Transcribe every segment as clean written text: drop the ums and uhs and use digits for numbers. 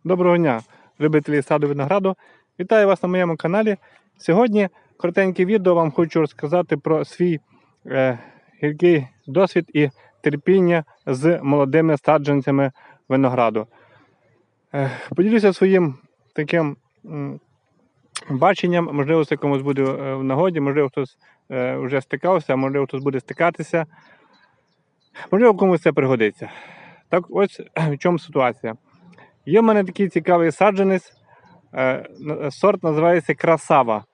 Доброго дня, любителі саду винограду. Вітаю вас на моєму каналі. Сьогодні коротеньке відео вам хочу розказати про свій гіркий досвід і терпіння з молодими саджанцями винограду. Поділюся своїм таким баченням, можливо, це комусь буде в нагоді, можливо, хтось вже стикався, можливо, хтось буде стикатися, можливо, комусь це пригодиться. Так ось в чому ситуація. Є в мене такий цікавий саджанець, сорт називається Красава.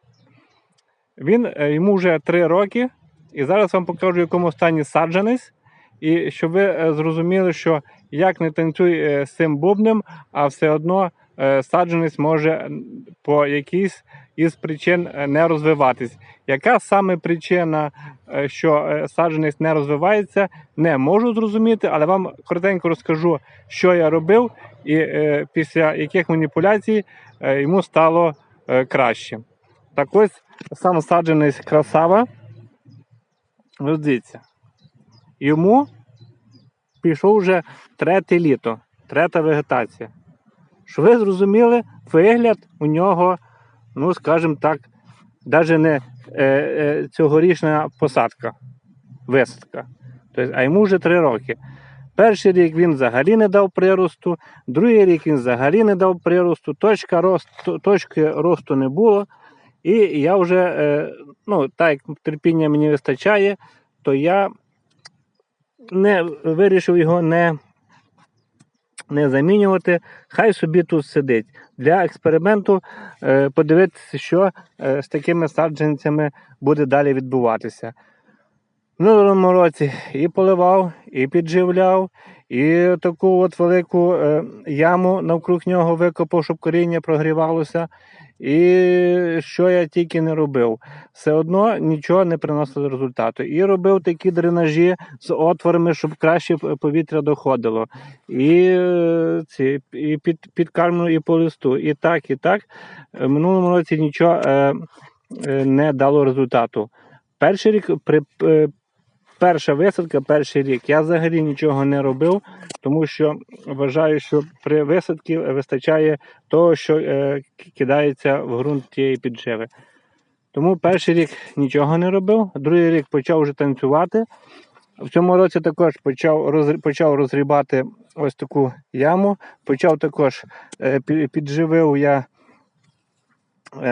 Йому вже 3 роки, і зараз вам покажу, в якому стані саджанець, і щоб ви зрозуміли, що як не танцюй з цим бубнем, а все одно саджанець може по якійсь із причин не розвиватись. Яка саме причина, що саджанець не розвивається, не можу зрозуміти, але вам коротенько розкажу, що я робив і після яких маніпуляцій йому стало краще. Так ось сам саджанець Красава, ось дивіться, йому пішов вже 3-те літо, 3-та вегетація. Щоб ви зрозуміли, вигляд у нього, ну скажімо так, навіть не цьогорічна посадка, висадка. Тобто, а йому вже 3 роки. Перший рік він взагалі не дав приросту, другий рік він взагалі не дав приросту, точки росту не було. І я вже, так як терпіння мені вистачає, то я вирішив його не замінювати, хай собі тут сидить. Для експерименту подивитися, що з такими саджанцями буде далі відбуватися. В минулому році і поливав, і підживляв, і таку от велику яму навкруг нього викопав, щоб коріння прогрівалося. І що я тільки не робив. Все одно нічого не приносило результату. І робив такі дренажі з отворами, щоб краще повітря доходило. І підкармлю і по листу. І так. В минулому році нічого не дало результату. Перший рік, перша висадка, перший рік, я взагалі нічого не робив, тому що вважаю, що при висадці вистачає того, що кидається в ґрунт тієї підживи. Тому перший рік нічого не робив, другий рік почав вже танцювати. В цьому році також почав розрібати ось таку яму, почав також підживив, я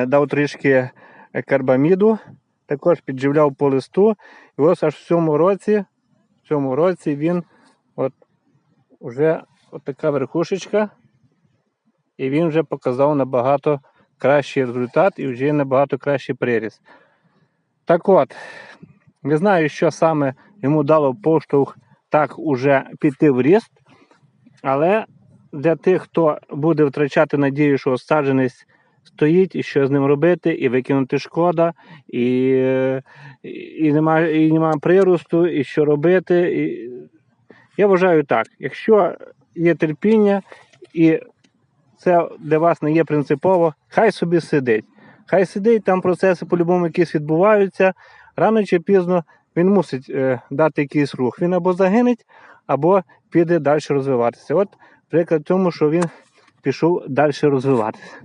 дав трішки карбаміду, також підживляв по листу. І ось аж в цьому році він вже така верхушечка, і він вже показав набагато кращий результат і вже набагато кращий приріст. Так от, не знаю, що саме йому дало поштовх так уже піти в ріст, але для тих, хто буде втрачати надію, що саджанець стоїть, і що з ним робити, і викинути шкода, і немає приросту, і що робити. Я вважаю так, якщо є терпіння, і це для вас не є принципово, хай собі сидить. Хай сидить, там процеси по-любому якісь відбуваються, рано чи пізно він мусить дати якийсь рух. Він або загинеть, або піде далі розвиватися. От приклад тому, що він пішов далі розвиватися.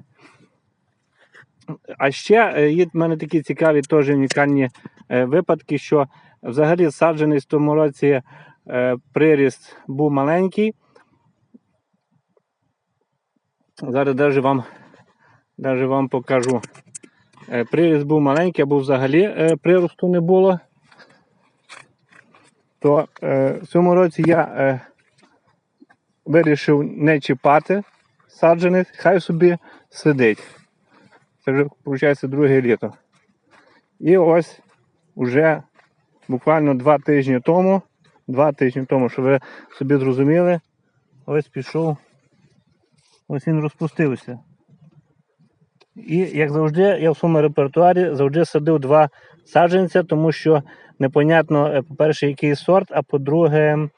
А ще є в мене такі цікаві, теж унікальні випадки, що взагалі саджанець в тому році приріст був маленький. Зараз навіть вам покажу. Приріст був маленький, або взагалі приросту не було. То в цьому році я вирішив не чіпати саджанець, хай собі сидить. Це вже, виходить, друге літо. І ось вже буквально 2 тижні тому, щоб ви собі зрозуміли, ось пішов, ось він розпустився. І, як завжди, я в своєму репертуарі завжди садив 2 саджанця, тому що непонятно, по-перше, який сорт, а по-друге,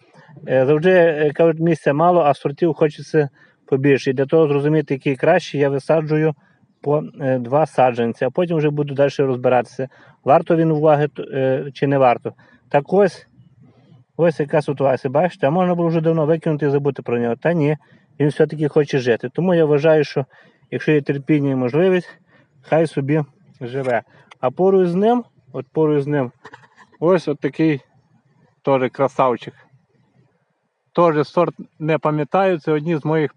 завжди, кажуть, місця мало, а сортів хочеться побільше. І для того зрозуміти, який кращий, я висаджую по 2 саджанці, а потім вже буду далі розбиратися, варто він уваги чи не варто. Так ось яка ситуація, бачите, а можна було вже давно викинути і забути про нього. Та ні, він все-таки хоче жити. Тому я вважаю, що якщо є терпіння і можливість, хай собі живе. А поруч з ним, ось такий теж красавчик. Теж сорт не пам'ятаю, це одні з моїх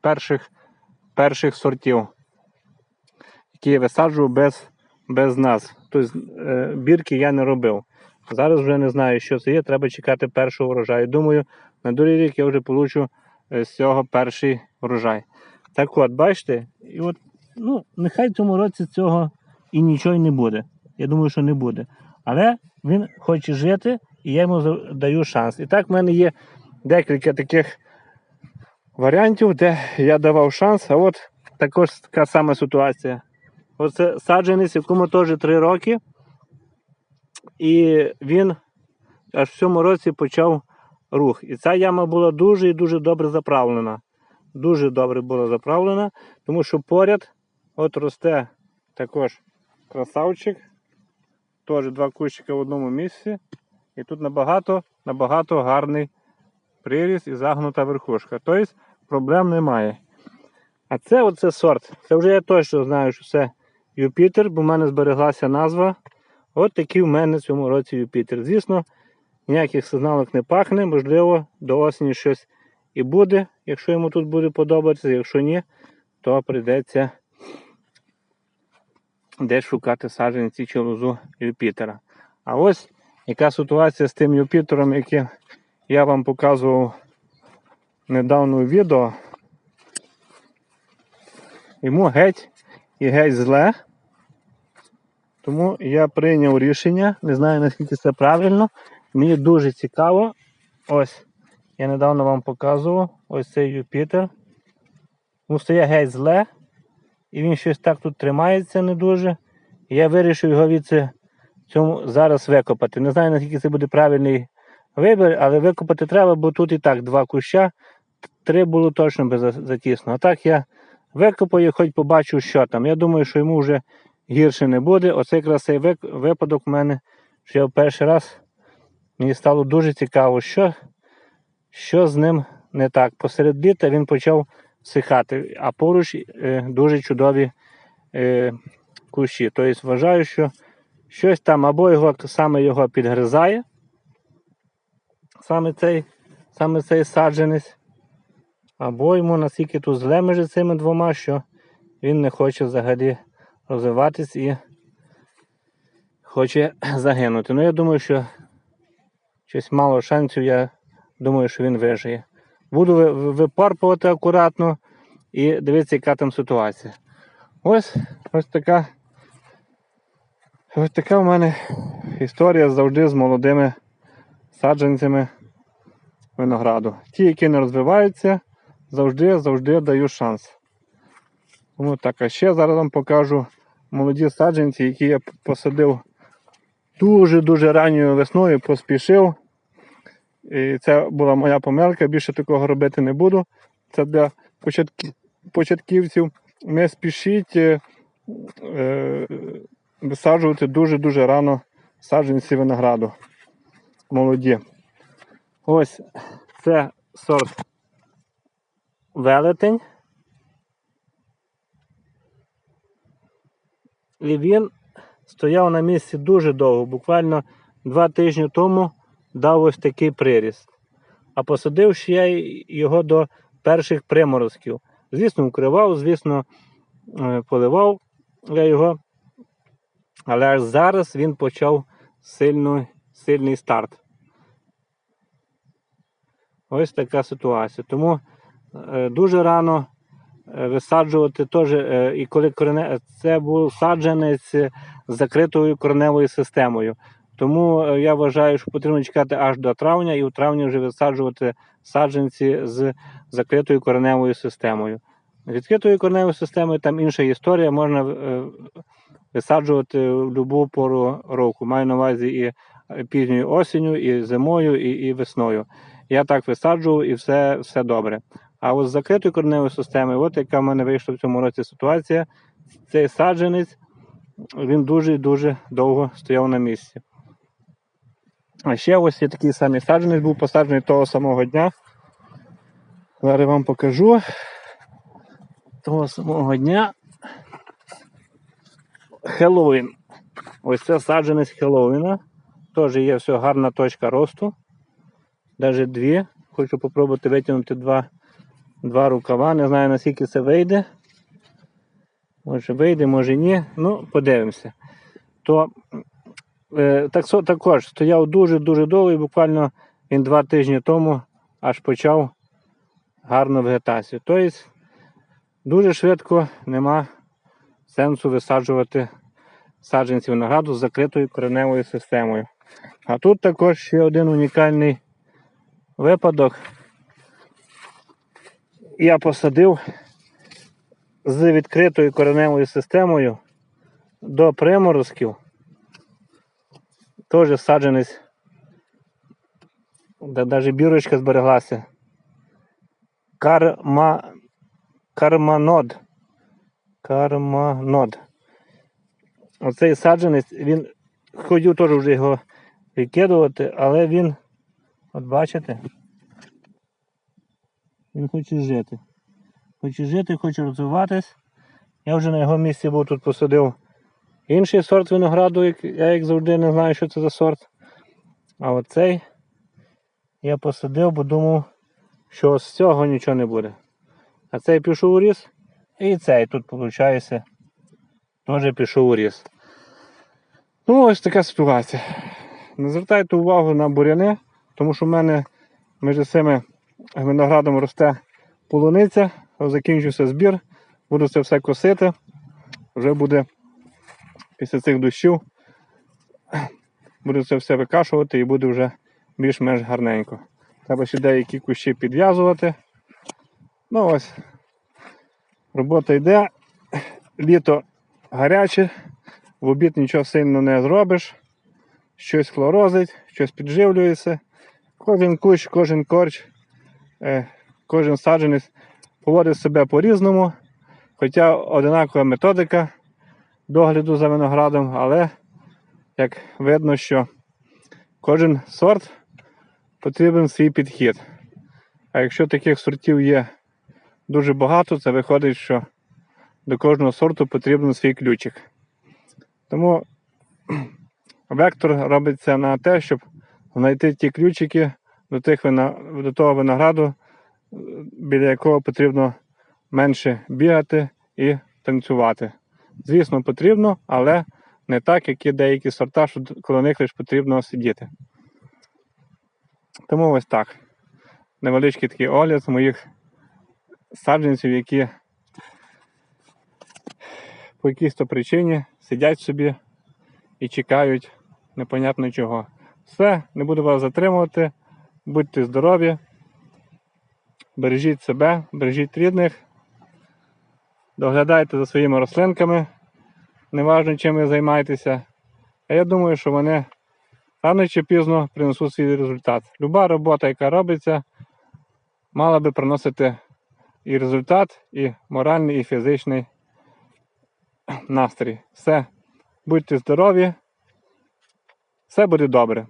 перших сортів, які я висаджував без назв. Тобто бірки я не робив. Зараз вже не знаю, що це є, треба чекати першого врожаю. Думаю, на другий рік я вже получу з цього перший врожай. Так от, бачите, і от, нехай в цьому році цього і нічого й не буде. Я думаю, що не буде. Але він хоче жити, і я йому даю шанс. І так в мене є декілька таких варіантів, де я давав шанс, а от також така сама ситуація. Оце саджанець, якому теж 3 роки, і він аж в цьому році почав рух. І ця яма була дуже і дуже добре заправлена. Дуже добре була заправлена, тому що поряд от росте також красавчик. Теж 2 кущика в одному місці. І тут набагато гарний приріст і загнута верхушка. Тобто проблем немає. А це оце сорт. Це вже я точно знаю, що це Юпітер, бо в мене збереглася назва. От такий в мене в цьому році Юпітер. Звісно, ніяких сигналок не пахне, можливо, до осені щось і буде, якщо йому тут буде подобатися. Якщо ні, то прийдеться десь шукати саджанці чи лозу Юпітера. А ось яка ситуація з тим Юпітером, який я вам показував недавно у відео. Йому геть зле. Тому я прийняв рішення, не знаю наскільки це правильно. Мені дуже цікаво. Ось, я недавно вам показував, ось цей Юпітер. Йому стає геть зле. І він щось так тут тримається не дуже. І я вирішив його від цьому зараз викопати. Не знаю наскільки це буде правильний вибір, але викопати треба, бо тут і так 2 куща. 3 було точно би затісно. А так я викопаю, хоч побачу, що там. Я думаю, що йому вже гірше не буде. Оце якраз цей випадок в мене, що я в перший раз, мені стало дуже цікаво, що з ним не так. Посеред літа він почав всихати, а поруч дуже чудові кущі. Тобто вважаю, що щось там або саме його підгризає, саме цей саджанець, або йому настільки тут зле між цими 2, що він не хоче взагалі розвиватись і хоче загинути. Ну я думаю, що щось мало шансів, я думаю, що він вижиє. Буду випарпувати акуратно і дивитися, яка там ситуація. Ось така в мене історія завжди з молодими саджанцями винограду. Ті, які не розвиваються, завжди даю шанс. Тому так, а ще зараз вам покажу молоді саджанці, які я посадив дуже ранньою весною, поспішив. І це була моя помилка, більше такого робити не буду. Це для початківців. Не спішіть висаджувати дуже рано саджанці винограду молоді. Ось це сорт Велетень. І він стояв на місці дуже довго, буквально 2 тижні тому дав ось такий приріст. А посадив ще я його до перших приморозків. Звісно, укривав, звісно, поливав я його. Але аж зараз він почав сильний старт. Ось така ситуація. Тому дуже рано висаджувати теж, і коли це був саджанець з закритою кореневою системою. Тому я вважаю, що потрібно чекати аж до травня і у травні вже висаджувати саджанці з закритою кореневою системою. З відкритою кореневою системою там інша історія, можна висаджувати в будь-яку пору року. Маю на увазі і пізньою осінню, і зимою, і весною. Я так висаджував і все добре. А от з закритою кореневою системою, от яка в мене вийшла в цьому році ситуація, цей саджанець, він дуже довго стояв на місці. А ще ось є такий самий саджанець, був посаджений того самого дня. Зараз вам покажу. того самого дня Хеллоуін. Ось це саджанець Хеллоуіна. Теж є все гарна точка росту. Навіть дві. Хочу спробувати витягнути два рукава. Не знаю, наскільки це вийде. Може вийде, може ні. Ну, подивимося. То також стояв дуже-дуже довго і буквально він 2 тижні тому аж почав гарну вегетацію. Тобто дуже швидко нема сенсу висаджувати саджанці винограду з закритою кореневою системою. А тут також ще один унікальний випадок. Я посадив з відкритою кореневою системою до приморозків. Теж саджанець, де навіть бірочка збереглася. Карманод. Оцей саджанець, він хотів теж вже його викидувати, але він, от бачите, він хоче жити. Хоче розвиватись. Я вже на його місці був тут посадив інший сорт винограду, я як завжди не знаю, що це за сорт. А оцей я посадив, бо думав, що з цього нічого не буде. А цей пішов у ріс, і цей тут, виходить, теж пішов у ріс. Ну, ось така ситуація. Не звертайте увагу на буряни, тому що в мене між цими виноградом росте полуниця, закінчився збір, буду це все косити, вже буде після цих дощів, буду це все викашувати і буде вже більш-менш гарненько. Треба ще деякі кущі підв'язувати. Ну ось, робота йде, літо гаряче, в обід нічого сильно не зробиш, щось хлорозить, щось підживлюється. Кожен кущ, кожен корч, кожен саджанець поводить себе по-різному, хоча одинакова методика догляду за виноградом, але як видно, що кожен сорт потрібен свій підхід. А якщо таких сортів є дуже багато, це виходить, що до кожного сорту потрібен свій ключик. Тому вектор робиться на те, щоб знайти ті ключики до того винограду, біля якого потрібно менше бігати і танцювати. Звісно, потрібно, але не так, як є деякі сорта, що коло них лише потрібно сидіти. Тому ось так. Невеличкий такий огляд моїх саджанців, які по якійсь-то причині сидять собі і чекають непонятно чого. Все, не буду вас затримувати. Будьте здорові, бережіть себе, бережіть рідних, доглядайте за своїми рослинками, неважно чим ви займаєтеся. А я думаю, що вони рано чи пізно принесуть свій результат. Люба робота, яка робиться, мала би приносити і результат, і моральний, і фізичний настрій. Все, будьте здорові, все буде добре.